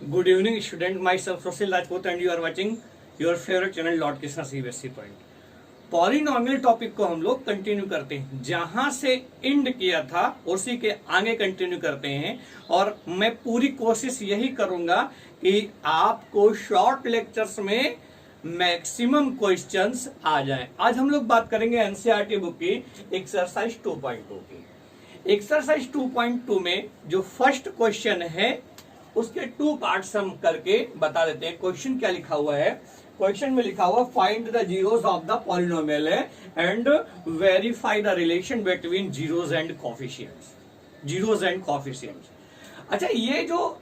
Good evening, student. Myself, Sushil Rajput, and you are watching your favorite channel, Lord Krishna CBSE Point. Polynomial topic को हम लोग continue करते हैं, जहां से एंड किया था उसी के आगे कंटिन्यू करते हैं। और मैं पूरी कोशिश यही करूंगा कि आपको शॉर्ट लेक्चर्स में मैक्सिमम क्वेश्चंस आ जाएं। आज हम लोग बात करेंगे एनसीईआरटी बुक की एक्सरसाइज 2.2 की। एक्सरसाइज 2.2 में जो फर्स्ट क्वेश्चन है उसके टू पार्ट्स हम करके बता देते हैं। क्वेश्चन क्या लिखा हुआ है? क्वेश्चन में लिखा हुआ find the zeros of the polynomial and verify the relation between zeros and coefficients. Zeros and coefficients. अच्छा, ये जो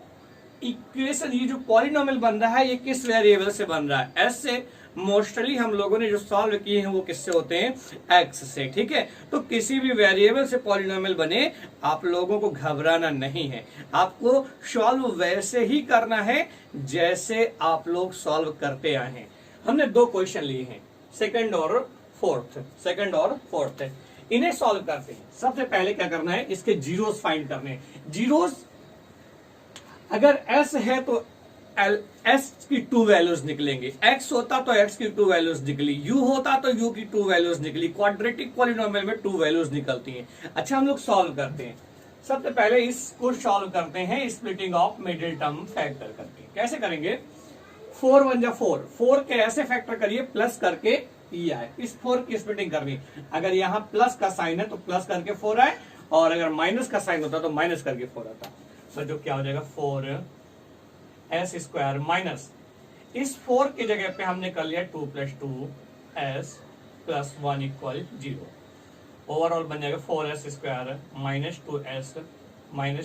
इक्वेशन, ये जो पॉलिनोमियल बन रहा है, ये किस वेरिएबल से बन रहा है? एस से। मोस्टली हम लोगों ने जो सॉल्व किए हैं वो किससे होते हैं? एक्स से। ठीक है, तो किसी भी वेरिएबल से पॉलिनोमियल बने, आप लोगों को घबराना नहीं है। आपको सॉल्व वैसे ही करना है जैसे आप लोग सॉल्व करते आए हैं। हमने दो क्वेश्चन लिए हैं, सेकंड और फोर्थ। इन्हें सॉल्व करते हैं। सबसे पहले क्या करना है? इसके जीरोस फाइंड करने हैं। जीरोस अगर एस है तो एस की टू वैल्यूज निकलेंगे। एक्स होता तो एक्स की टू वैल्यूज निकली, यू होता तो यू की टू वैल्यूज निकली। क्वाड्रेटिक पॉलिनोमियल में टू वैल्यूज निकलती हैं। अच्छा, हम लोग सॉल्व करते हैं। सबसे पहले इसको सॉल्व करते हैं splitting of middle term factor करके। कैसे करेंगे? 4 1 जा 4, 4 के ऐसे फैक्टर करिए प्लस करके ई आए। इस 4 की स्प्लिटिंग करनी। अगर यहाँ प्लस का साइन है तो प्लस करके 4 आए, और अगर माइनस का साइन होता तो माइनस करके 4 आता। तो जो क्या हो जाएगा? 4 एस स्क्वायर माइनस, इस 4 की जगह पे हमने कर लिया 2 + 2 एस + 1 = 0। ओवरऑल बन जाएगा 4s square minus 2s + 1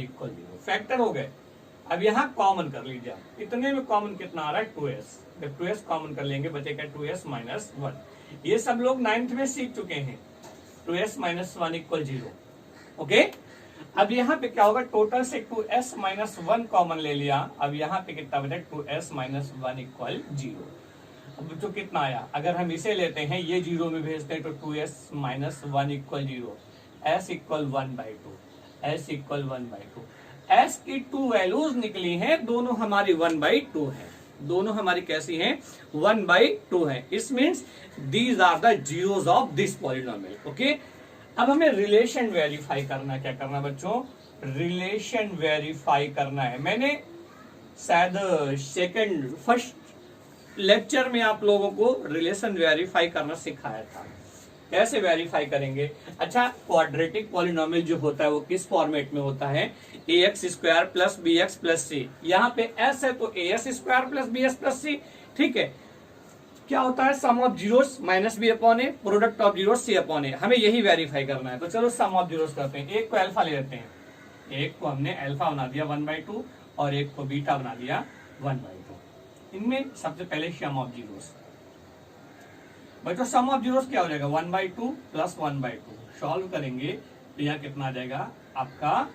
= 0। Factor हो गए। अब यहाँ कॉमन कर लीजिए। इतने में कॉमन कितना आ रहा है? 2s। जब 2s कॉमन कर लेंगे बचेगा 2s - 1। ये सब लोग 9th में सीख चुके हैं। 2s - 1 = 0। ओके, अब यहाँ पे क्या होगा? टोटल से 2s - 1 कॉमन ले लिया। अब यहाँ पे कितना बचा? 2s - 1 = 0। अब जो कितना आया, अगर हम इसे लेते हैं, ये 0 में भेजते हैं तो 2s - 1 = 0। s = 1/2। s = 1/2। s की टू वैल्यूज निकली हैं, दोनों हमारी 1/2 है। दोनों हमारी कैसी हैं? 1/2 है। इस means these are the zeros of this polynomial. Okay, अब हमें रिलेशन वेरीफाई करना। क्या करना बच्चों? रिलेशन वेरीफाई करना है। मैंने शायद फर्स्ट लेक्चर में आप लोगों को रिलेशन वेरीफाई करना सिखाया था। कैसे वेरीफाई करेंगे? अच्छा, क्वाड्रेटिक पॉलिनोमियल जो होता है वो किस फॉर्मेट में होता है? ax² + bx + c। यहाँ पे s है तो as² + bs + c। ठीक है, क्या होता है? Sum of zeros -b/a, product of zeros c/a। हमें यही वेरीफाई करना है। तो चलो सम ऑफ जीरोस करते हैं। एक को अल्फा ले लेते हैं। एक को हमने अल्फा बना दिया 1/2 और एक को बीटा बना दिया 1/2। इनमें सबसे पहले सम ऑफ जीरोस। बच्चों, सम ऑफ जीरोस क्या हो जाएगा? 1/2 + 1/2। सॉल्व करेंगे तो यहाँ कितना आ जाएगा आपका?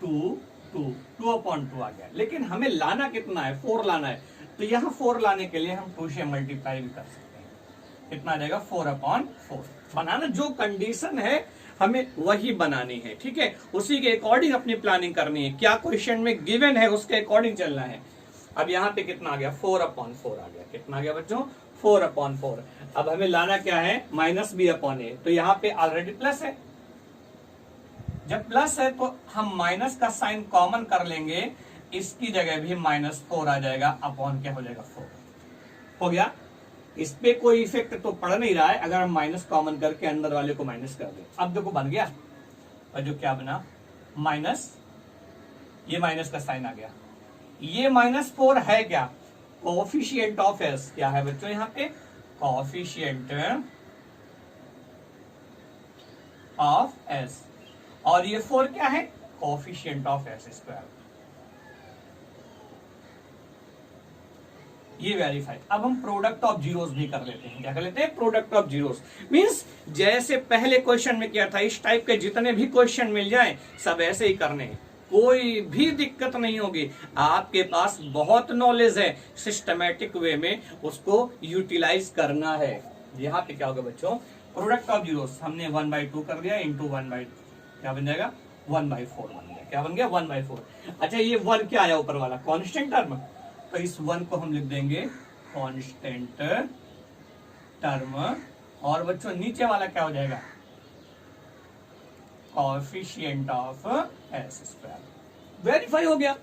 2/2 आ गया। लेकिन हमें लाना कितना है? 4 लाना है। तो यहाँ 4 लाने के लिए हम 2 से मल्टीप्लाई भी कर सकते हैं। कितना आ जाएगा? 4/4। बनाना जो कंडीशन है हमें वही बनानी है। ठीक है, उसी के अकॉर्डिंग अपनी प्लानिंग करनी है। क्या क्वेश्चन में गिवन है उसके अकॉर्डिंग चलना है। अब यहाँ पे कितना आ गया? 4/4 आ गया। कितना आ गया बच्चों? 4/4। अब हमें लाना क्या है? -b/a। तो यहाँ पे ऑलरेडी प्लस है। जब प्लस है तो हम माइनस का साइन कॉमन कर लेंगे। इसकी जगह भी -4 आ जाएगा। अपॉन क्या हो जाएगा? 4 हो गया। इस पे कोई इफेक्ट तो पड़ नहीं रहा है अगर हम माइनस कॉमन करके अंदर वाले को माइनस कर दें। अब देखो बन गया। और जो क्या बना? माइनस, ये माइनस का साइन आ गया। ये -4 है क्या? Coefficient of s। क्या है बच्चों यहाँ पे? Coefficient of s। और ये 4 क्या है? Coefficient of s²। ये वेरीफाई। अब हम प्रोडक्ट ऑफ जीरोस भी कर लेते हैं। क्या कर लेते हैं? Product of zeros. मींस जैसे पहले क्वेश्चन में किया था, इस टाइप के जितने भी क्वेश्चन मिल जाएं सब ऐसे ही करने हैं। कोई भी दिक्कत नहीं होगी। आपके पास बहुत नॉलेज है, सिस्टमैटिक वे में उसको यूटिलाइज करना है। यहाँ पे क्या होगा बच्चों? प्रोडक्ट ऑफ जीरोस हमने 1/2 कर दिया इंटू 1/2। क्या बन जाएगा? 1/4 बन गया। क्या बन गया? 1/4। अच्छा, ये 1 क्या आया ऊपर वाला? Constant term. तो इस 1 को हम लिख देंगे कांस्टेंट टर्म। और बच्चों नीचे वाला क्या हो जाएगा? Coefficient of S square. Verify हो गया,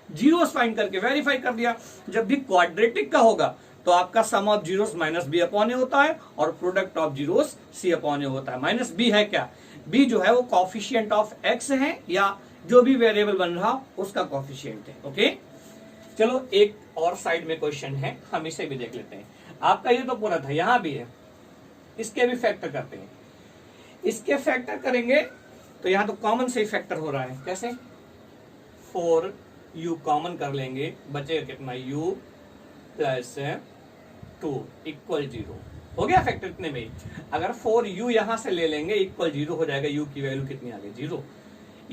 जीरोस फाइंड करके वेरीफाई कर दिया। जब भी क्वाड्रेटिक का होगा तो आपका sum of zeros minus b upon a होता है और product of zeros c upon a होता है। माइनस बी है क्या? बी जो है वो कोएफिशिएंट ऑफ एक्स है या जो भी वेरिएबल बन रहा उसका कोएफिशिएंट है। ओके, चलो एक और साइड में क्वेश्चन है, हम इसे भी देख लेते हैं। आपका ये तो पूरा था, यहां भी है, इसके भी फैक्टर करते हैं। इसके फैक्टर करेंगे तो यहां तो कॉमन से ही फैक्टर हो रहा है। कैसे? 4u कॉमन कर लेंगे, बचेगा कितना? u प्लस 2 इक्वल 0 हो गया फैक्टर इतने में ही। अगर 4u यहां से ले लेंगे इक्वल 0 हो जाएगा। u की वैल्यू कितनी आ गई? 0।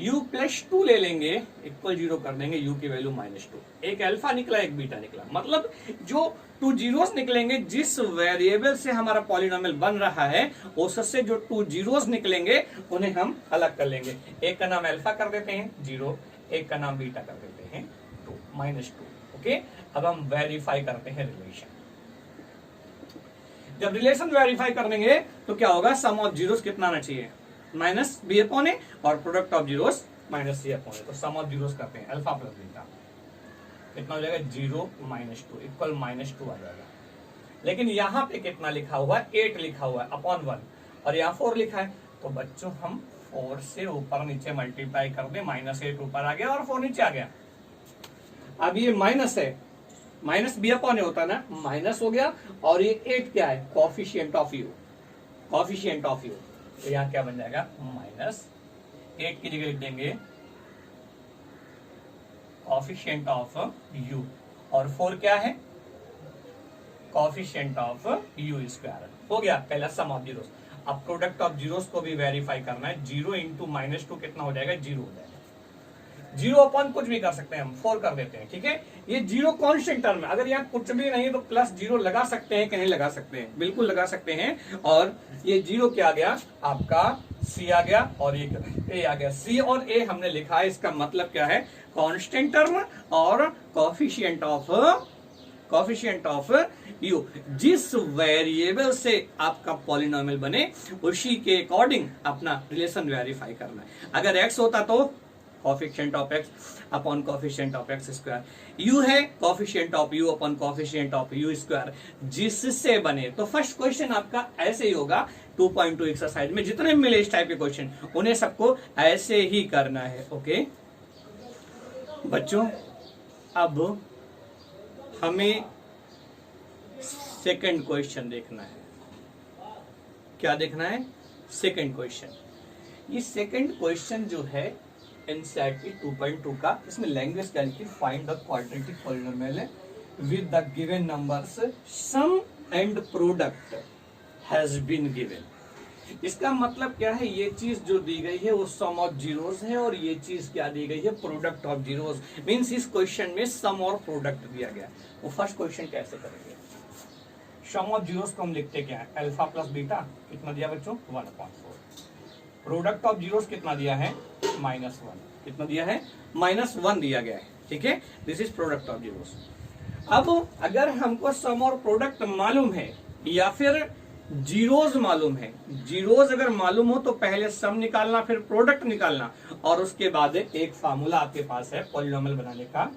u प्लस 2 ले लेंगे इक्वल 0 कर देंगे, u की वैल्यू -2। एक अल्फा निकला, एक बीटा निकला। मतलब जो 2 जीरोस निकलेंगे, जिस वेरिएबल से हमारा पॉलिनोमियल बन रहा है उससे जो 2 जीरोस निकलेंगे उन्हें हम अलग कर लेंगे। एक का नाम अल्फा कर देते हैं 0, एक का नाम बीटा कर देते हैं 2 -2। ओके, अब हम वेरीफाई करते हैं रिलेशन। जब रिलेशन वेरीफाई करेंगे तो क्या होगा? सम ऑफ जीरोस कितना आना चाहिए? माइनस बी अपॉन ए और product of zeros minus c upon a. तो सम ऑफ जीरोस करते हैं, अल्फा प्लस बीटा कितना हो जाएगा? 0 -2 इक्वल -2 आ जाएगा। लेकिन यहाँ पे कितना लिखा हुआ है? 8 लिखा हुआ है अपॉन 1 और यहाँ 4 लिखा है। तो बच्चों हम 4 से ऊपर नीचे मल्टीप्लाई कर दें, -8 ऊपर आ गया और 4 नीचे आ गया। अब ये माइनस है, माइनस बी अपॉन ए होता है ना, माइनस हो गया। और ये 8 क्या है? Coefficient of you, coefficient of you. तो यहाँ क्या बन जाएगा? -8 की जगह लिख देंगे कोएफिशिएंट ऑफ u और 4 क्या है? Coefficient of u square. हो गया पहला सम ऑफ जीरोस। अब प्रोडक्ट ऑफ जीरोस को भी वेरीफाई करना है। 0 इंटू -2 कितना हो जाएगा? 0 हो जाएगा। 0 अपॉन कुछ भी कर सकते हैं, हम 4 कर देते हैं। ठीक है, ये 0 कांस्टेंट टर्म है। अगर यहाँ कुछ भी नहीं तो +0 लगा सकते हैं कि नहीं लगा सकते हैं? बिल्कुल लगा सकते हैं। और ये 0 क्या आ गया? आपका c आ गया और ये a आ गया। c और a हमने लिखा है, इसका मतलब क्या है? कांस्टेंट टर्म और कोएफिशिएंट ऑफ u। जिस वेरिएबल से आपका पॉलिनोमियल बने उसी के अकॉर्डिंग अपना रिलेशन वेरीफाई करना है। अगर x होता तो coefficient of x upon coefficient of x square. u है coefficient of u upon coefficient of u square, जिससे बने। तो फर्स्ट क्वेश्चन आपका ऐसे ही होगा। 2.2 एक्सरसाइज में जितने मिले इस टाइप के क्वेश्चन, उन्हें सबको ऐसे ही करना है। ओके बच्चों, अब हमें सेकंड क्वेश्चन देखना है। क्या देखना है? Second question. ये सेकंड क्वेश्चन जो है एनसीईआरटी 2.2 का, इसमें लैंग्वेज क्या लिखी? Find the quadratic polynomial with the given numbers, sum and product has been given. इसका मतलब क्या है? ये चीज जो दी गई है वो सम ऑफ जीरोस है और ये चीज क्या दी गई है? Product of zeros. मींस इस क्वेश्चन में सम और प्रोडक्ट दिया गया। वो फर्स्ट क्वेश्चन कैसे करेंगे? सम ऑफ जीरोस को हम लिखते क्या है? Alpha plus beta. कितना दिया बच्चों? 1/4। प्रोडक्ट ऑफ जीरोस कितना दिया है? -1। कितना दिया है? -1 दिया गया है। ठीक है, this is product of zeros. अब अगर हमको सम और प्रोडक्ट मालूम है या फिर जीरोस मालूम है, जीरोस अगर मालूम हो तो पहले सम निकालना फिर प्रोडक्ट निकालना और उसके बाद एक फार्मूला आपके पास है पॉलिनोमियल बनाने का।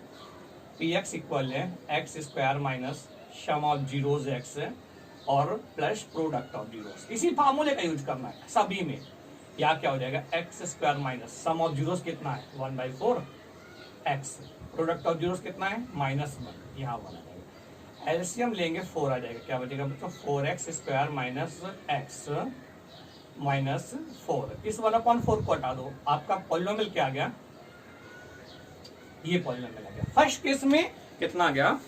px इक्वल है x² minus sum of zeros x और प्लस प्रोडक्ट ऑफ जीरोस। इसी फार्मूले का यूज करना है सभी में। या क्या हो जाएगा? x² minus sum of zeros कितना है? 1/4 x, प्रोडक्ट ऑफ जीरोस कितना है? -1। यहाँ 1 आ जाएगा। एलसीएम लेंगे 4 आ जाएगा। क्या बचेगा बच्चों? 4x² minus x minus 4। इस 1/4 को हटा दो, आपका पॉलिनोमियल क्या आ गया? ये पॉलिनोमियल आ गया। फर्स्ट केस में कितना आ गया?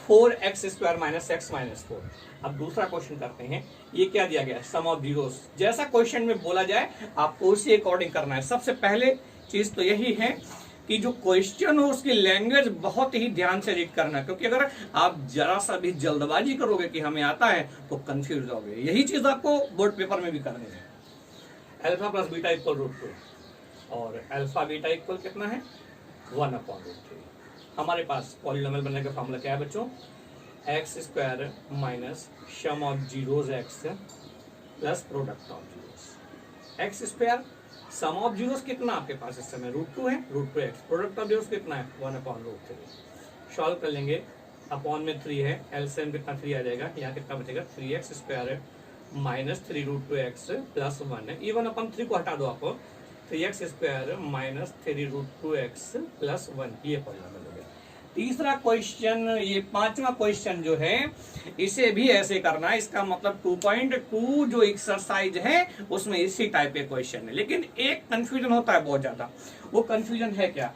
4x² minus x minus 4। अब दूसरा क्वेश्चन करते हैं। ये क्या दिया गया? सम ऑफ जीरोस। जैसा क्वेश्चन में बोला जाए आपको उसी अकॉर्डिंग करना है। सबसे पहले चीज तो यही है कि जो क्वेश्चन हो उसकी लैंग्वेज बहुत ही ध्यान से रीड करना, क्योंकि अगर आप जरा सा भी जल्दबाजी करोगे कि हमें आता है तो कंफ्यूज होगे। यही चीज आपको बोर्ड पेपर में भी करनी है। Alpha plus beta equal √2। और अल्फा बीटा इक्वल कितना है 1/√3। हमारे पास पॉलिनोमियल बनने का फॉर्मूला क्या है बच्चों, X square minus sum of zeros X plus product of zeros. X square sum of zeros कितना आपके पास इस समय √2 है, √2x। प्रोडक्ट ऑफ जीरोज कितना है 1/√3। सॉल्व कर लेंगे, अपॉन में 3 है, एलसीएम कितना 3 आ जाएगा, यहाँ कितना बचेगा 3x स्क्वायर है माइनस 3√2x प्लस 1 है। इवन अपन 3 को हटा दो आपको, 3x square minus 3√2x plus 1, ये पॉलिनोमियल हो गया। तीसरा क्वेश्चन, ये पांचवा क्वेश्चन जो है इसे भी ऐसे करना है। इसका मतलब 2.2 जो एक्सरसाइज है उसमें इसी टाइप के क्वेश्चन है, लेकिन एक कंफ्यूजन होता है बहुत ज्यादा। वो कंफ्यूजन है क्या,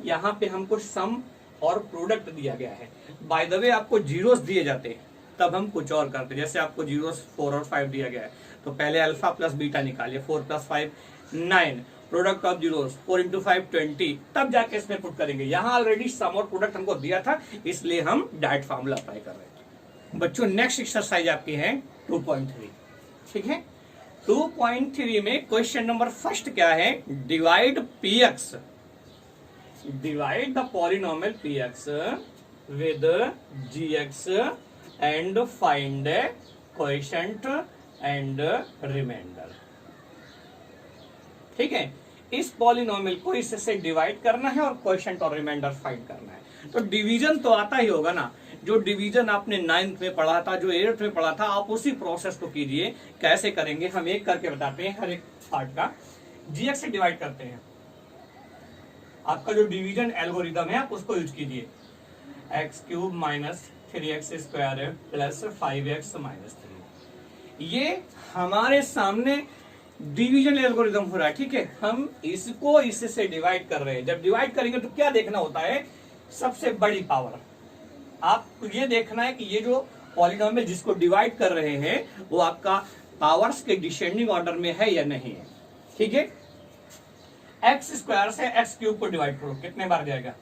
यहाँ पे हमको सम और प्रोडक्ट दिया गया है। बाय द वे आपको जीरोस दिए जाते तब हम कुछ और करते, जैसे आपको जीरोस 4 और 5 दिया गया है तो पहले अल्फा प्लस बीटा निकालिए, 4 + 5 9, प्रोडक्ट ऑफ जीरोस 4 × 5 20, तब जाके इसमें पुट करेंगे। यहाँ ऑलरेडी सम और प्रोडक्ट हमको दिया था, इसलिए हम डायरेक्ट फार्मूला अप्लाई कर रहे हैं। बच्चों नेक्स्ट एक्सरसाइज आपकी है 2.3, ठीक है। 2.3 में क्वेश्चन नंबर फर्स्ट क्या है, divide px, divide the polynomial px with gx and find coefficient and remainder. ठीक है, इस पॉलिनोमियल को इससे डिवाइड करना है और कोएफिशिएंट और रिमाइंडर फाइंड करना है। तो डिवीजन तो आता ही होगा ना, जो डिवीजन आपने 9th में पढ़ा था, जो 8th में पढ़ा था, आप उसी प्रोसेस को कीजिए। कैसे करेंगे हम एक करके बताते हैं, हर एक पार्ट का। जीएक्स से डिवाइड करते हैं, आपका जो डिवीजन एल्गोरिदम है आप उसको यूज कीजिए। x³ minus 3x square plus 5x minus 3, ये हमारे सामने डिवीजन एल्गोरिदम हो रहा है। ठीक है, हम इसको इससे डिवाइड कर रहे हैं। जब डिवाइड करेंगे तो क्या देखना होता है, सबसे बड़ी पावर। आपको ये देखना है कि ये जो पॉलिनोमियल जिसको डिवाइड कर रहे हैं वो आपका पावर्स के डिसेंडिंग ऑर्डर में है या नहीं है। ठीक है, एक्स स्क्वायर से x³ को डिवाइड करो, कितने बार जाएगा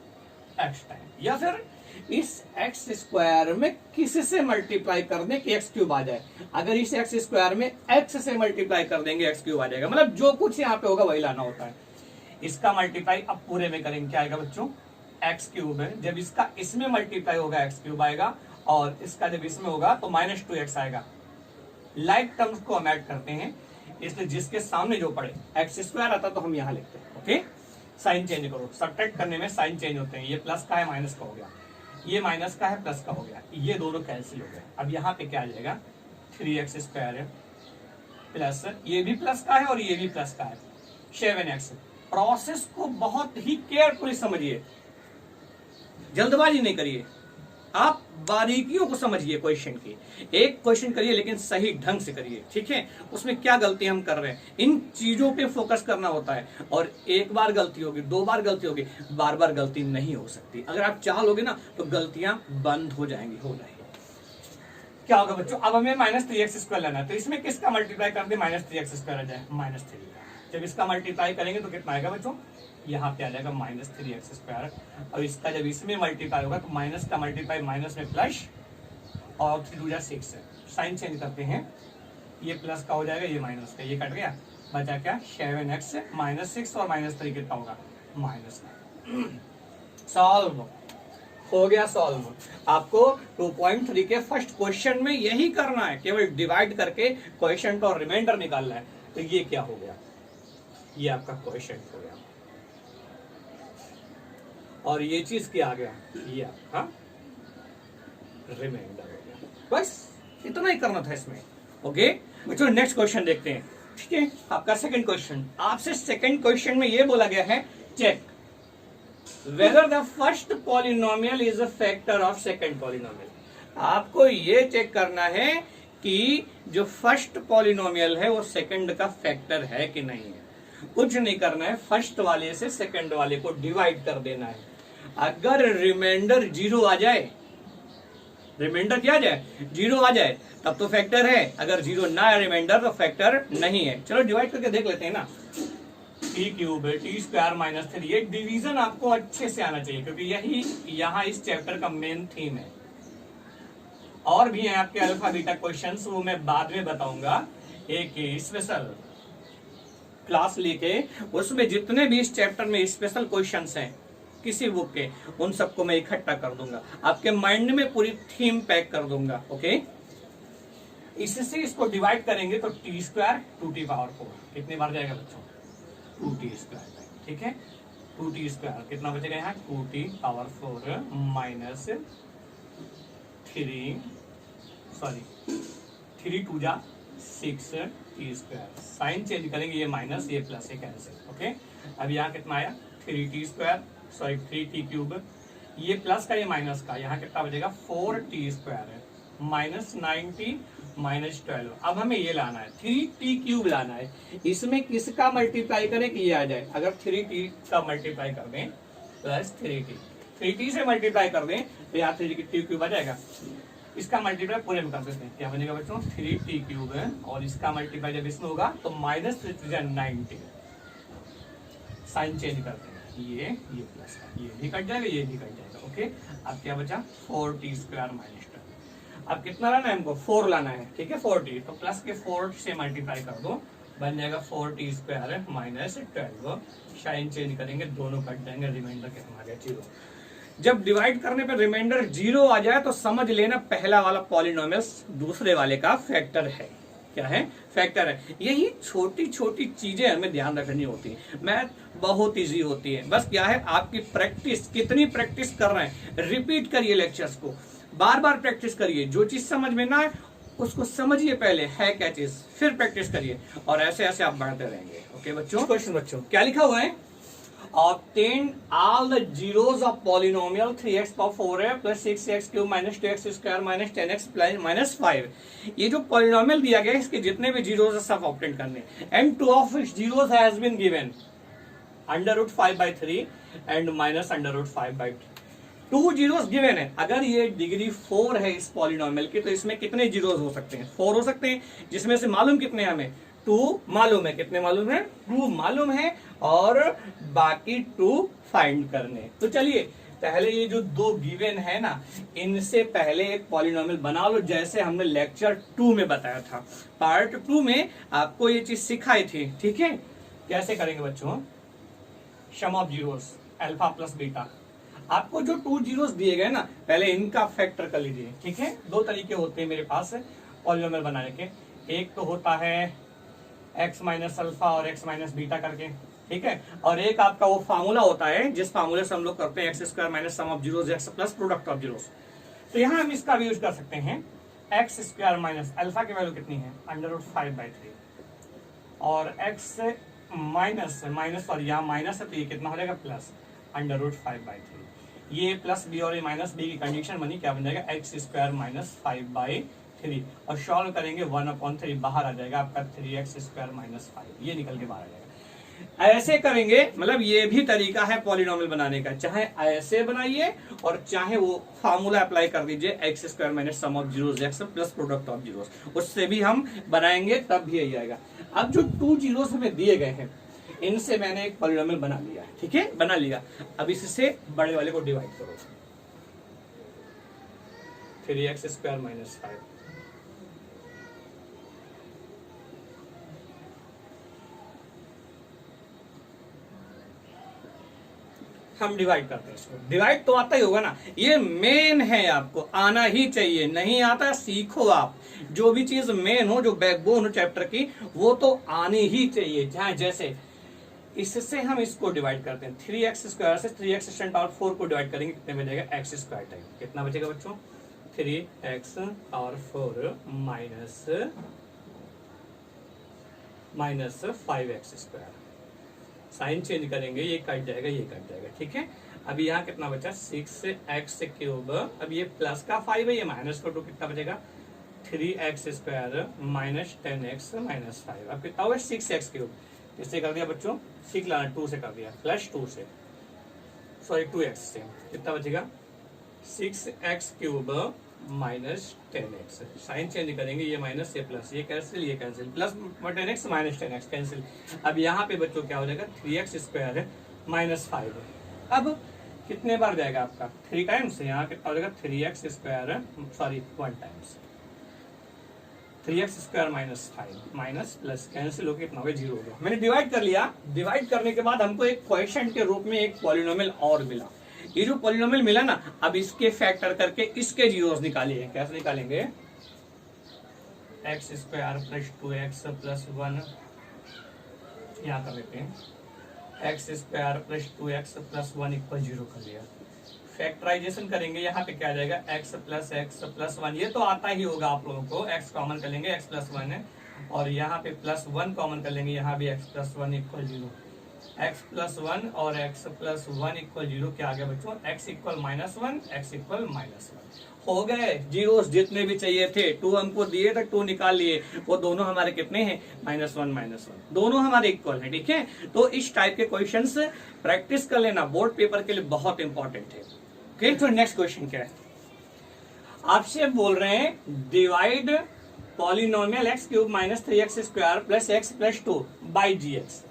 x टाइम, या फिर इस एक्स स्क्वायर में किसी से मल्टीप्लाई कर दें कि x³ आ जाए। अगर इस एक्स स्क्वायर में x से मल्टीप्लाई कर देंगे x³ आ जाएगा। मतलब जो कुछ यहाँ पे होगा वही लाना होता है। इसका मल्टीप्लाई अब पूरे में करेंगे, क्या आएगा बच्चों x³ है। जब इसका इसमें मल्टीप्लाई होगा x³ आएगा, और इसका जब इसमें होगा तो -2x आएगा। लाइक टर्म्स को हम ऐड करते हैं, इसलिए जिसके सामने जो पड़े x² आता तो हम यहाँ लिखते हैं। ओके, साइन चेंज करो, सब्ट्रैक्ट करने में साइन चेंज होते हैं। ये प्लस का है माइनस का हो गया, ये माइनस का है प्लस का हो गया, ये दोनों कैंसिल हो गए। अब यहाँ पे क्या आ जाएगा 3x स्क्वायर है प्लस, ये भी प्लस का है और ये भी प्लस का है 7x। प्रोसेस को बहुत ही केयरफुली समझिए, जल्दबाजी नहीं करिए, आप बारीकियों को समझिए। क्वेश्चन की एक क्वेश्चन करिए लेकिन सही ढंग से करिए। ठीक है, उसमें क्या गलती हम कर रहे हैं, इन चीजों पे फोकस करना होता है। और एक बार गलती होगी, 2 बार गलती होगी, बार बार गलती नहीं हो सकती। अगर आप चाह लोगे ना तो गलतियां बंद हो जाएंगी, हो जाएगी। क्या होगा बच्चों, अब हमें -3x स्क्वायर लेना है, तो इसमें किसका मल्टीप्लाई कर दे, -3x स्क्वायर आ जाए -3। जब इसका मल्टीप्लाई करेंगे तो कितना आएगा बच्चों, यहाँ पे आ जाएगा -3x स्क्वायर। और इसका जब इसमें मल्टीप्लाई होगा तो माइनस का मल्टीप्लाई माइनस में प्लस, और 3 × 2 = 6 है। साइन चेंज करते हैं, ये प्लस का हो जाएगा, ये माइनस का, ये कट गया, बचा क्या 7x -6 और -3 कितना होगा माइनस का। सॉल्व हो गया, सॉल्व। आपको 2.3 के फर्स्ट क्वेश्चन में यही करना है, केवल डिवाइड करके कोएफिशिएंट और रिमाइंडर निकालना है। तो ये क्या हो गया, ये आपका कोएफिशिएंट हो गया, और ये चीज क्या आ गया, ये आपका रिमाइंडर हो गया। बस इतना ही करना था इसमें। ओके बच्चों, नेक्स्ट क्वेश्चन देखते हैं। ठीक है, आपका सेकंड क्वेश्चन, आपसे सेकंड क्वेश्चन में ये बोला गया है, check whether the first polynomial is a factor of second polynomial। आपको ये चेक करना है कि जो फर्स्ट पॉलिनोमियल है वो सेकंड का फैक्टर है कि नहीं है। कुछ नहीं करना है, फर्स्ट वाले से सेकंड वाले को डिवाइड कर देना है। अगर रिमाइंडर 0 आ जाए, रिमाइंडर क्या आ जाए 0 आ जाए, तब तो फैक्टर है। अगर 0 ना आए रिमाइंडर तो फैक्टर नहीं है। चलो डिवाइड करके देख लेते हैं ना। t³ t² - 3, ये डिवीजन आपको अच्छे से आना चाहिए, क्योंकि यही यहाँ इस चैप्टर का मेन थीम है। और भी हैं आपके अल्फा बीटा क्वेश्चंस, वो मैं बाद में बताऊंगा। एक स्पेशल क्लास लेके उसमें जितने भी इस चैप्टर में स्पेशल क्वेश्चंस हैं किसी बुक के, उन सबको मैं इकट्ठा कर दूंगा, आपके माइंड में पूरी थीम पैक कर दूंगा। ओके, इससे इसको डिवाइड करेंगे तो टी स्क्वायर 2t पावर 4 कितनी बार जाएगा बच्चों? 2t square. ठीक है, 2t स्क्वायर कितना बचेगा यहाँ? 2t पावर 4 माइनस 3 2 जा 6t स्क्वायर। साइन चेंज करेंगे, ये माइनस ये प्लस, ये कैंसिल। ओके, अब यहाँ कितना आया? 3t square, sorry 3t cube, ये प्लस का ये माइनस का, यहाँ कितना बचेगा? 4t स्क्वायर है माइनस 9t माइनस 12। अब हमें ये लाना है 3t क्यूब लाना है। इसमें किसका मल्टीप्लाई करें कि ये आ जाए? अगर 3t का मल्टीप्लाई कर दें प्लस 3t से मल्टीप्लाई कर दें तो यहाँ 3t क्यूब आ जाएगा। इसका मल्टीप्लाई पूरे में कर देते हैं, क्या बनेगा बच्चों? 3t क्यूब है, और इसका मल्टीप्लाई जब इसमें होगा तो माइनस 90। साइन चेंज करते हैं, ये प्लस का, ये भी कट जाएगा, ये भी कट जाएगा। ओके, अब क्या बचा? 4t square minus 12। अब कितना लाना है हमको? 4 लाना है। ठीक है, 4t, तो प्लस के 4 से मल्टीप्लाई कर दो, बन जाएगा 4t square minus 12। Sign change करेंगे, दोनों कट जाएंगे, रिमाइंडर कितना आ गया? 0। जब डिवाइड करने पे रिमाइंडर 0 आ जाए तो समझ लेना पहला वाला पॉलिनोमियल दूसरे वाले का फैक्टर है। क्या है? फैक्टर है। यही छोटी छोटी चीजें हमें ध्यान रखनी होती है। मैथ बहुत इजी होती है, बस क्या है आपकी प्रैक्टिस, कितनी प्रैक्टिस कर रहे हैं। रिपीट करिए लेक्चर्स को, बार बार प्रैक्टिस करिए। जो चीज समझ में ना आए उसको समझिए पहले है क्या चीज, फिर प्रैक्टिस करिए, और ऐसे ऐसे आप बढ़ते रहेंगे। ओके बच्चों, क्वेश्चन बच्चों क्या लिखा हुआ है? Obtain all the zeros of polynomial 3x power 4 है plus 6x cube minus 2x square minus 10x minus 5। ये जो पॉलिनोमियल दिया गया है इसके जितने भी जीरोस है सब ऑब्टेन करने, and two of its zeros has been given √5/3 and minus √5/3। 2 zeros given है। अगर ये डिग्री 4 है इस पॉलिनोमियल की तो इसमें कितने जीरोस हो सकते हैं? 4 हो सकते हैं, जिसमें से मालूम कितने हैं हमें? 2 मालूम है। कितने मालूम है? 2 मालूम है, और बाकी 2 फाइंड करने। तो चलिए पहले ये जो 2 गिवन है ना, इनसे पहले एक पॉलिनोमियल बना लो, जैसे हमने लेक्चर 2 में बताया था। पार्ट 2 में आपको ये चीज सिखाई थी। ठीक है, कैसे करेंगे बच्चों? Sum of zeros alpha plus beta. आपको जो 2 जीरोस दिए गए ना, पहले इनका फैक्टर कर लीजिए। ठीक है, 2 तरीके होते हैं मेरे पास पॉलिनोमियल बनाने के। एक तो होता है x माइनस अल्फा और x माइनस बीटा करके, ठीक है, और एक आपका वो फार्मूला होता है जिस फार्मूले से हम लोग करते हैं x square minus sum of zeros x plus product of zeros. तो यहाँ हम इसका भी यूज कर सकते हैं। एक्स स्क्वायर माइनस अल्फा की वैल्यू कितनी है? √5/3, और एक्स माइनस और यहाँ माइनस है तो ये कितना हो जाएगा? प्लस √5/3। ये प्लस बी और ये माइनस बी की कंडीशन बनी, क्या बन जाएगा? एक्स स्क्वायर माइनस 5/3, और सॉल्व करेंगे 1/3 बाहर आ जाएगा आपका 3x स्क्वायर माइनस 5, ये निकल के बाहर आ जाएगा। ऐसे करेंगे, मतलब ये भी तरीका है पॉलिनोमियल बनाने का। चाहे ऐसे बनाइए और चाहे वो फार्मूला अप्लाई कर दीजिए, x square minus sum of zeros x plus product of zeros, उससे भी हम बनाएंगे तब भी यही आएगा। अब जो 2 जीरोस हमें दिए गए हैं, इनसे मैंने एक पॉलिनोमियल बना लिया है। ठीक है, बना लिया। अब इससे बड़े वाले को डिवाइड करो, 3x स्क्वायर माइनस 5। हम डिवाइड करते हैं इसको। डिवाइड तो आता ही होगा ना, ये मेन है, आपको आना ही चाहिए। नहीं आता सीखो आप, जो भी चीज मेन हो, जो बैकबोन हो चैप्टर की, वो तो आनी ही चाहिए। जहां जैसे इससे हम इसको डिवाइड करते हैं, 3x स्क्वायर से 3x स्टैंड पावर 4 को डिवाइड करेंगे, कितने बचेगा? x स्क्वायर टाइम कितना बचेगा बच्चों? 3x power 4 minus 5x square. Sign change करेंगे, ये कट जाएगा, ये कट जाएगा। ठीक है, अब यहाँ कितना बचा? 6x cube. अब ये प्लस का 5 है, ये माइनस का 2, कितना बचेगा? 3x square minus 10x minus 5। अब कितना हुआ? 6x cube. इससे कर दिया बच्चों, 6 लाना 2 से कर दिया, प्लस 2 से, सॉरी 2x से, कितना बचेगा? 6x cube minus 10x। Sign change करेंगे, ये माइनस ये प्लस, ये कैंसिल, ये cancel, plus 10x minus 10x cancel. अब यहाँ पे बच्चों क्या हो जाएगा? 3x square minus 5। अब कितने बार जाएगा आपका? 3 टाइम्स। यहाँ कितना हो जाएगा? 3x square, sorry 1 times. 3x² minus 5 minus plus cancel होकर कितना हो गया 0 हो गया। मैंने डिवाइड कर लिया। डिवाइड करने के बाद हमको एक क्वोशिएंट के रूप में एक पॉलिनोमियल और मिला। ये जो पॉलिनोमियल मिला ना, अब इसके फैक्टर करके इसके जीरोस निकालिए। कैसे निकालेंगे? x² + 2x + 1 यहाँ कर लेते हैं। x² + 2x + 1 = 0 कर लिया। फैक्टराइजेशन करेंगे, यहाँ पे क्या आ जाएगा? x + 1। ये तो आता ही होगा आप लोगों को। x कॉमन कर लेंगे, x + 1 है, और यहाँ पे +1 कॉमन कर लेंगे, यहाँ भी x + 1 = 0। x + 1 और x + 1 = 0। क्या आ गया बच्चों? x = -1, x = -1 हो गए। जीरोस जितने भी चाहिए थे, 2 हमको दिए थे, 2 निकाल लिए। वो दोनों हमारे कितने हैं? -1 -1, दोनों हमारे इक्वल है। ठीक है, तो इस टाइप के क्वेश्चंस प्रैक्टिस कर लेना, बोर्ड पेपर के लिए बहुत इंपॉर्टेंट है। ओके, तो नेक्स्ट क्वेश्चन क्या है? आपसे बोल रहे हैं divide polynomial x³ - 3x² + x + 2 by gx।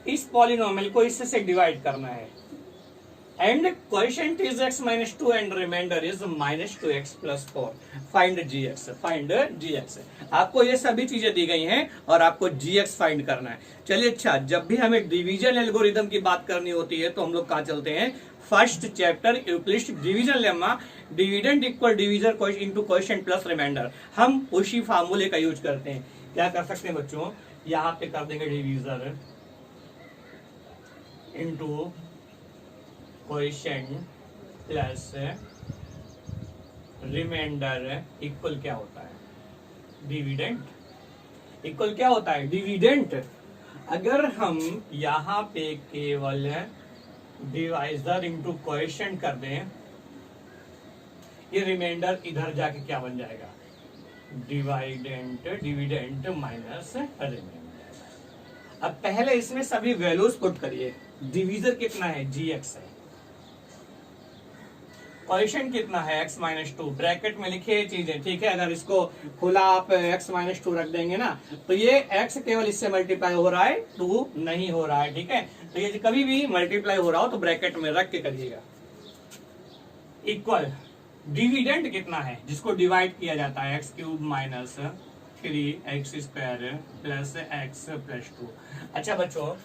इस पॉलिनोमियल को इससे डिवाइड करना है, and quotient is x - 2 and remainder is -2x + 4। Find gx। Find gx। आपको ये सभी चीजें दी गई हैं और आपको gx फाइंड करना है। चलिए, अच्छा, जब भी हमें डिवीजन एल्गोरिथम की बात करनी होती है तो हम लोग कहाँ चलते हैं? First chapter Euclid division lemma, dividend equal divisor into quotient plus remainder. हम उसी फार्मूले का यूज करते हैं। क्या कर सकते हैं बच्चों? यहाँ पे कर देंगे divisor into quotient plus reminder equal क्या होता है? डिविडेंड। इक्वल क्या होता है? डिविडेंड। अगर हम यहाँ पे केवल डिवाइजर इनटू क्वोशिएंट कर दें, ये रिमाइंडर इधर जाके क्या बन जाएगा? Dividend minus remainder. अब पहले इसमें सभी वैल्यूज पुट करिए। डिवीजर कितना है? gx है। क्वोशिएंट कितना है? x - 2। ब्रैकेट में लिखिए चीजें, ठीक है। अगर इसको खुला आप x - 2 रख देंगे ना, तो ये x केवल इससे मल्टीप्लाई हो रहा है, 2 नहीं हो रहा है। ठीक है, तो ये कभी भी मल्टीप्लाई हो रहा हो तो ब्रैकेट में रख के करिएगा। इक्वल डिविडेंड कितना है जिसको डिवाइड किया जाता है? x³ - 3x² + x + 2। अच्छा बच्चों,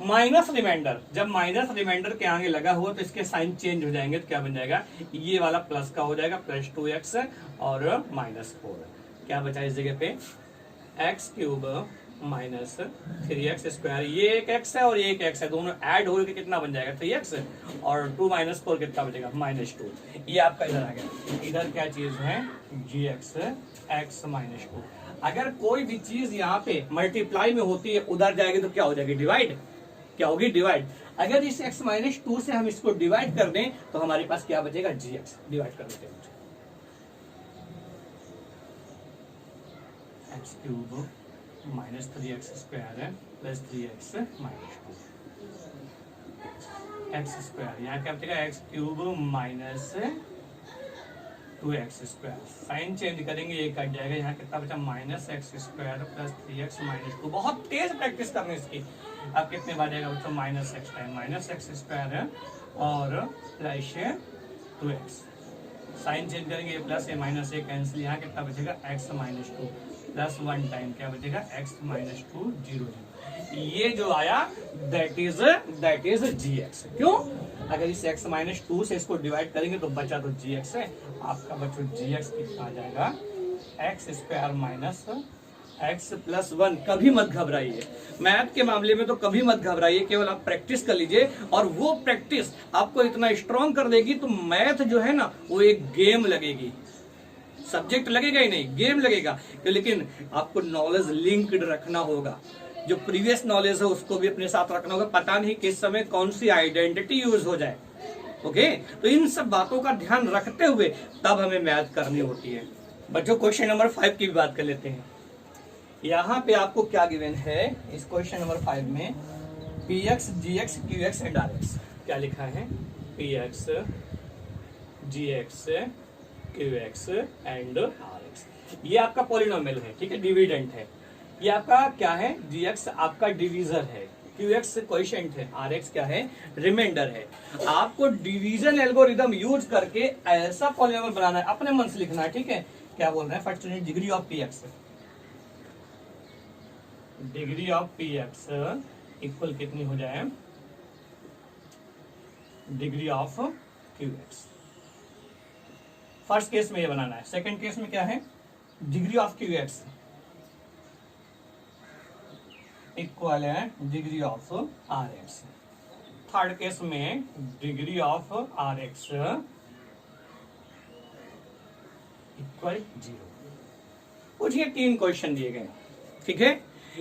माइनस रिमाइंडर, जब माइनस रिमाइंडर के आगे लगा हुआ तो इसके साइन चेंज हो जाएंगे, तो क्या बन जाएगा? ये वाला प्लस का हो जाएगा, +2x और -4। क्या बचा इस जगह पे? x³ - 3x²। ये एक x है और ये एक x है, दोनों ऐड होकर कितना बन जाएगा? 3x, और 2 - 4 कितना बचेगा? -2। ये आपका इधर आ गया। इधर क्या चीज है? gx x - 2। अगर कोई भी चीज यहाँ पे मल्टीप्लाई में होती है, उधर जाएगी तो क्या हो जाएगी? डिवाइड। क्या होगी? डिवाइड। अगर इस x - 2 से हम इसको डिवाइड कर दें तो हमारे पास क्या बचेगा? gx। डिवाइड कर देते हैं। x³ - 3x² + 3x - 2 x²। यहाँ क्या बचेगा? x³ - 2x²। साइन चेंज करेंगे, ये कट जाएगा। यहाँ कितना बचा? -x² + 3x - 2। बहुत तेज प्रैक्टिस करनी इसकी। अब कितने बार जाएगा बच्चों? -x टाइम -x² और प्लस 2x। साइन चेंज करेंगे, ये प्लस, ये माइनस, ये कैंसिल। यहाँ कितना बचेगा? x - 2 + 1 टाइम क्या बचेगा? x - 2 0। ये जो आया दैट इज gx। क्यों? अगर इस x - 2 से इसको डिवाइड करेंगे तो बचा तो gx है। आपका बच्चों gx कितना आ जाएगा? x² - x + 1। कभी मत घबराइए, मैथ के मामले में तो कभी मत घबराइए, केवल आप प्रैक्टिस कर लीजिए, और वो प्रैक्टिस आपको इतना स्ट्रॉन्ग कर देगी तो मैथ जो है ना, वो एक गेम लगेगी। सब्जेक्ट लगेगा ही नहीं, गेम लगेगा। लेकिन आपको नॉलेज लिंक्ड रखना होगा। जो प्रीवियस नॉलेज है उसको भी अपने साथ रखना होगा। पता नहीं किस समय कौन सी आइडेंटिटी यूज हो जाए। ओके, तो इन सब बातों का ध्यान रखते हुए तब हमें मैथ करनी होती है। बच्चों, क्वेश्चन नंबर 5 की भी बात कर लेते हैं। यहाँ पे आपको क्या गिवन है? इस क्वेश्चन नंबर 5 में px, gx, qx and rx। क्या लिखा है? px, gx, qx and rx। ये आपका पॉलिनोमियल है, ठीक है, डिविडेंड है। ये आपका क्या है? gx आपका डिवीजर है, qx क्वोशिएंट है, rx क्या है? रिमाइंडर है। आपको डिवीजन एल्गोरिथम यूज करके ऐसा पॉलिनोमियल बनाना है, अपने मन से लिखना है, ठीक है। क्या बोल रहे हैं? First unit degree of px। Degree of p x equal कितनी हो जाए, degree of q x. First case में ये बनाना है। सेकंड केस में क्या है, degree of q x equal है degree of r x. Third case में degree of r x equal 0। कुछ ये 3 क्वेश्चन दिए गए, ठीक है।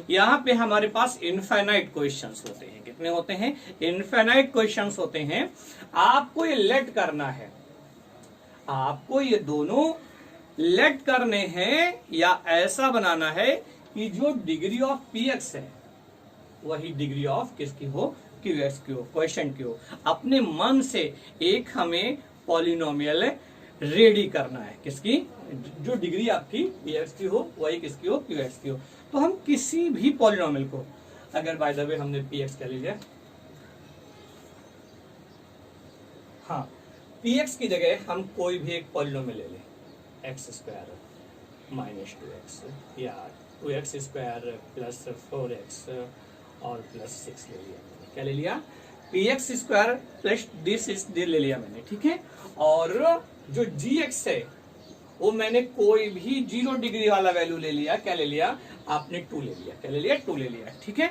यहाँ पे हमारे पास इनफाइनाइट क्वेश्चंस होते हैं। कितने होते हैं, इनफाइनाइट क्वेश्चंस होते हैं। आपको ये लेट करना है, आपको ये दोनों लेट करने हैं या ऐसा बनाना है कि जो डिग्री ऑफ पी एक्स है वही डिग्री ऑफ किसकी हो, क्यू एक्स की हो, क्वेश्चन की हो। अपने मन से एक हमें पॉलिनोमियल रेडी करना है, किसकी, जो डिग्री आपकी पी एक्स की हो वही किसकी हो, क्यू एक्स की हो। तो हम किसी भी पॉलिनोमियल को, अगर बाय द वे हमने पी एक्स कह लीजिए, हाँ पी एक्स की जगह हम कोई भी एक पॉलिनोमियल ले लें, एक्स स्क्वायर माइनस 2x या 2x स्क्वायर प्लस 4x और प्लस 6 ले लिया मैंने। क्या ले लिया, P x square plus D ले लिया मैंने, ठीक है। और जो जी एक्स है वो मैंने कोई भी 0 डिग्री वाला वैल्यू ले लिया। क्या ले लिया आपने, 2 ले लिया। क्या ले लिया, 2 ले लिया, ठीक है।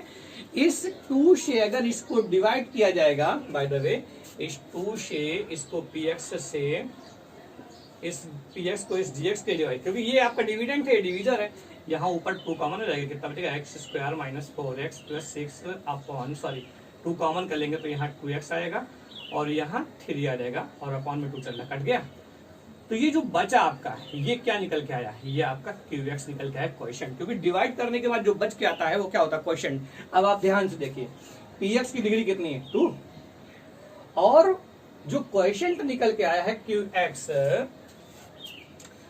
इस 2 से अगर इसको डिवाइड किया जाएगा, बाय द वे इस 2 से इसको px से इस px को इस dx के डिवाइड, क्योंकि ये आपका डिविडेंड है, डिविजर है। यहाँ ऊपर 2 कॉमन हो जाएगा, कितना बचेगा, x square minus 4x plus 6 upon 2 common कर लेंगे तो यहाँ 2x आएगा और यहाँ 3 आ जाएगा और अपॉन में 2 चलना कट गया। तो ये जो बचा आपका, ये क्या निकल के आया, ये आपका QX निकल के आया क्वेश्चन, क्योंकि डिवाइड करने के बाद जो बच के आता है वो क्या होता है, क्वेश्चन। अब आप ध्यान से देखिए, PX की डिग्री कितनी है, 2, और जो क्वेश्चन निकल के आया है QX,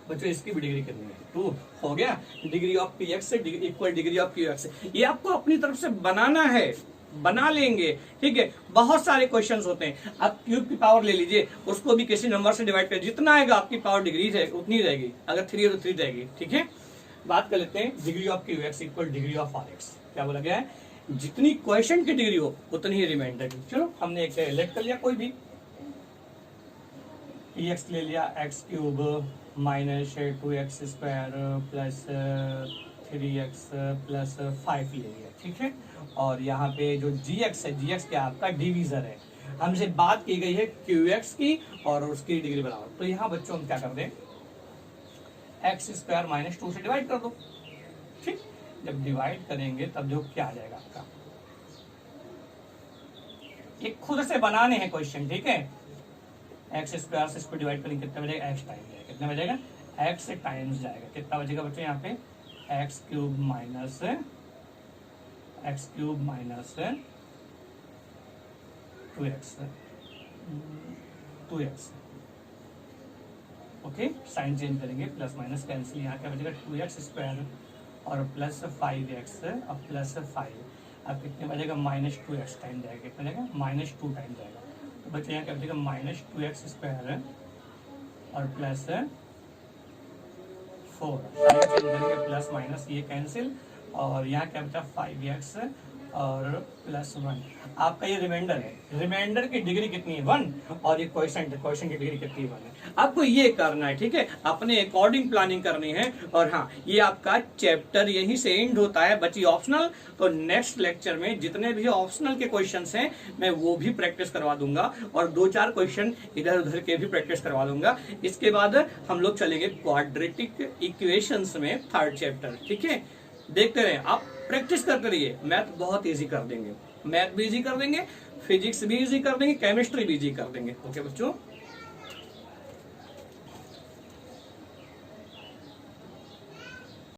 बच्चों इसकी भी डिग्री कितनी है, 2 हो गया। डिग्री ऑफ PX से इक्वल डिग्री ऑफ QX। ये आपको अपनी तरफ से बनाना है, बना लेंगे, ठीक है। बहुत सारे क्वेश्चंस होते हैं। आप क्यूब की पावर ले लीजिए, उसको भी किसी नंबर से डिवाइड कर, जितना आएगा आपकी पावर डिग्री उतनी रहेगी। अगर 3 है तो 3 रहेगी, ठीक है। बात कर लेते हैं degree of QX equal degree of RX। क्या बोला गया है, जितनी क्वेश्चन की डिग्री हो उतनी ही रिमाइंडर की। चलो हमने एक लेट कर लिया, कोई भी PX ले लिया, x cube minus 2x square plus 3x plus 5 ले लिया, ठीक है। और यहाँ पे जो gx है, gx क्या आपका डिवीजर है। हमसे बात की गई है qx की और उसकी डिग्री बराबर। तो यहाँ बच्चों हम क्या कर दें, एक्स स्क्वायर माइनस 2 से डिवाइड कर दो, ठीक। जब डिवाइड करेंगे तब जो क्या आ जाएगा आपका, ये खुद से बनाने हैं क्वेश्चन, ठीक है। एक्स स्क्वायर से इसको डिवाइड करेंगे कितना बचेगा, एक्स टाइम जाएगा, कितना बचेगा, एक्स टाइम्स जाएगा, कितना बचेगा बच्चों यहाँ पे, X cube minus 2x, okay. Sign change करेंगे, प्लस माइनस कैंसिल, यहाँ क्या बचेगा 2x स्क्वायर और प्लस 5x और प्लस 5, अब कितने बचेगा, माइनस 2x टाइम जाएगा, कितना जाएगा, माइनस 2 टाइम जाएगा। तो बच्चे यहाँ क्या बचेगा, माइनस 2x स्क्वायर और प्लस 4, साइन चेंज करेंगे, प्लस माइनस ये कैंसिल, और यहाँ क्या बचा 5x और प्लस 1। आपका ये रिमाइंडर है, रिमाइंडर की डिग्री कितनी है, 1, और ये क्वेश्चन की डिग्री कितनी है, 1 है। आपको ये करना है, ठीक है, अपने अकॉर्डिंग प्लानिंग करनी है। और हाँ, ये आपका चैप्टर यहीं से एंड होता है, बची ऑप्शनल। तो नेक्स्ट लेक्चर में जितने भी ऑप्शनल के क्वेश्चंस हैं मैं वो भी प्रैक्टिस करवा दूंगा और 2-4 क्वेश्चन इधर उधर के भी प्रैक्टिस करवा दूंगा। इसके बाद हम लोग चलेंगे क्वाड्रेटिक इक्वेशंस में, 3rd चैप्टर, ठीक है। देखते रहें, आप प्रैक्टिस करते रहिए, मैथ बहुत इजी कर देंगे, मैथ भी इजी कर देंगे, फिजिक्स भी इजी कर देंगे, केमिस्ट्री भी इजी कर देंगे, ओके बच्चों।